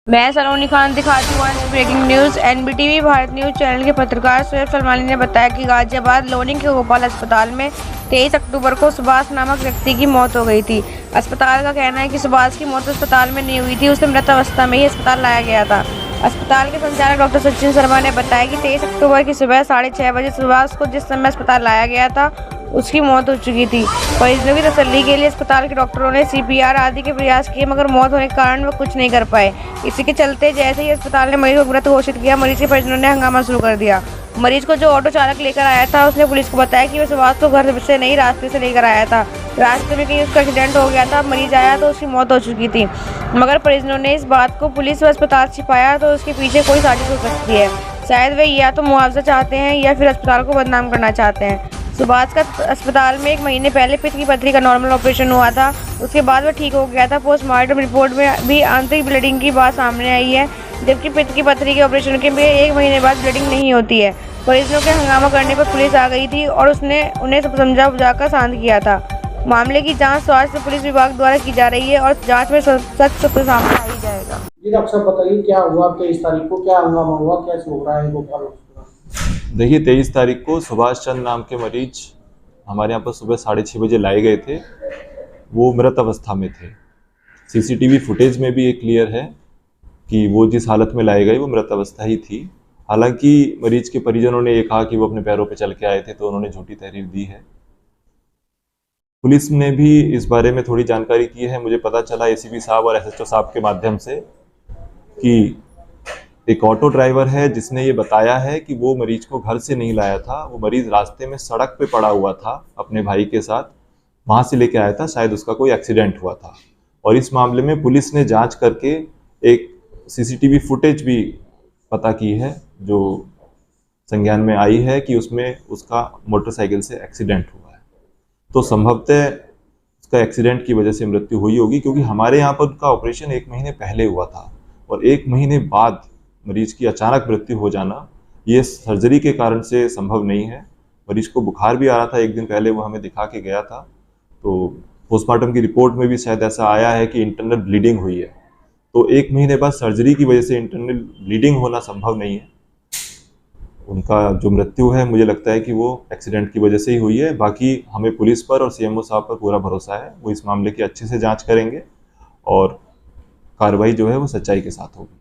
मैं सलोनी खान दिखाती हूँ आज breaking news. NBTV Bharat news channel के पत्रकार शोएब सलमानी ने बताया कि गाजियाबाद लोनी के गोपाल अस्पताल में 23 अक्टूबर को सुभाष नामक व्यक्ति की मौत हो गई थी। अस्पताल का कहना है कि सुभाष की मौत अस्पताल में नहीं हुई थी, उसे मृत अवस्था में ही अस्पताल लाया गया था। अस्पताल के संचालक डॉक्टर सचिन शर्मा ने बताया कि 23 अक्टूबर की सुबह 6:30 बजे सुभाष को जिस समय अस्पताल लाया गया था उसकी मौत हो चुकी थी। परिजनों की तसल्ली के लिए अस्पताल के डॉक्टरों ने सीपीआर आदि के प्रयास किए, मगर मौत होने के कारण वह कुछ नहीं कर पाए। इसी के चलते जैसे ही अस्पताल ने मरीज को मृत घोषित किया, मरीज के परिजनों ने हंगामा शुरू कर दिया। मरीज को जो ऑटो चालक लेकर आया था उसने पुलिस को बताया कि वह सुभाष को घर से नहीं रास्ते से लेकर आया था। रास्ते में कहीं उसका एक्सीडेंट हो गया था, मरीज आया तो उसकी मौत हो चुकी थी। मगर परिजनों ने इस बात को पुलिस व अस्पताल छिपाया, तो उसके पीछे कोई साजिश हो सकती है। शायद वे या तो मुआवजा चाहते हैं या फिर अस्पताल को बदनाम करना चाहते हैं। सुभाष का अस्पताल में 1 महीने पहले पित्त की पथरी का नॉर्मल ऑपरेशन हुआ था, उसके बाद वह ठीक हो गया था। पोस्टमार्टम रिपोर्ट में भी आंतरिक ब्लीडिंग की बात सामने आई है, जबकि पित्त की पथरी के ऑपरेशन के भी 1 महीने बाद ब्लीडिंग नहीं होती है। परिजनों के हंगामा करने पर पुलिस आ गई थी और उसने उन्हें समझा बुझाकर शांत किया था। मामले की जांच स्वास्थ्य पुलिस विभाग द्वारा की जा रही है और जांच में सच सामने आ ही जाएगा। जी डॉक्टर साहब बताइए क्या हुआ, 23 तारीख को क्या हंगामा हुआ, कैसे हो रहा है गोपाल? देखिए 23 तारीख को सुभाष चंद्र नाम के मरीज हमारे यहाँ पर सुबह 6:30 बजे लाए गए थे। वो मृत अवस्था में थे। सीसीटीवी फुटेज में भी ये क्लियर है कि वो जिस हालत में लाए गए वो मृत अवस्था ही थी। हालांकि मरीज के परिजनों ने ये कहा कि वो अपने पैरों पर चल के आए थे, तो उन्होंने झूठी तहरीर दी है। पुलिस ने भी इस बारे में थोड़ी जानकारी की है। मुझे पता चला एसीपी साहब और एसएचओ साहब के माध्यम से कि एक ऑटो ड्राइवर है जिसने ये बताया है कि वो मरीज को घर से नहीं लाया था, वो मरीज रास्ते में सड़क पे पड़ा हुआ था अपने भाई के साथ, वहाँ से लेके आया था, शायद उसका कोई एक्सीडेंट हुआ था। और इस मामले में पुलिस ने जांच करके एक सीसीटीवी फुटेज भी पता की है, जो संज्ञान में आई है कि उसमें उसका मोटरसाइकिल से एक्सीडेंट हुआ है। तो संभवतः उसका एक्सीडेंट की वजह से मृत्यु हुई होगी, क्योंकि हमारे यहाँ पर उसका ऑपरेशन 1 महीने पहले हुआ था और 1 महीने बाद मरीज की अचानक मृत्यु हो जाना ये सर्जरी के कारण से संभव नहीं है। मरीज को बुखार भी आ रहा था, 1 दिन पहले वो हमें दिखा के गया था। तो पोस्टमार्टम की रिपोर्ट में भी शायद ऐसा आया है कि इंटरनल ब्लीडिंग हुई है। तो 1 महीने बाद सर्जरी की वजह से इंटरनल ब्लीडिंग होना संभव नहीं है। उनका जो मृत्यु है मुझे लगता है कि वो एक्सीडेंट की वजह से ही हुई है। बाकी हमें पुलिस पर और सीएमओ साहब पर पूरा भरोसा है, वो इस मामले की अच्छे से जाँच करेंगे और कार्रवाई जो है वो सच्चाई के साथ होगी।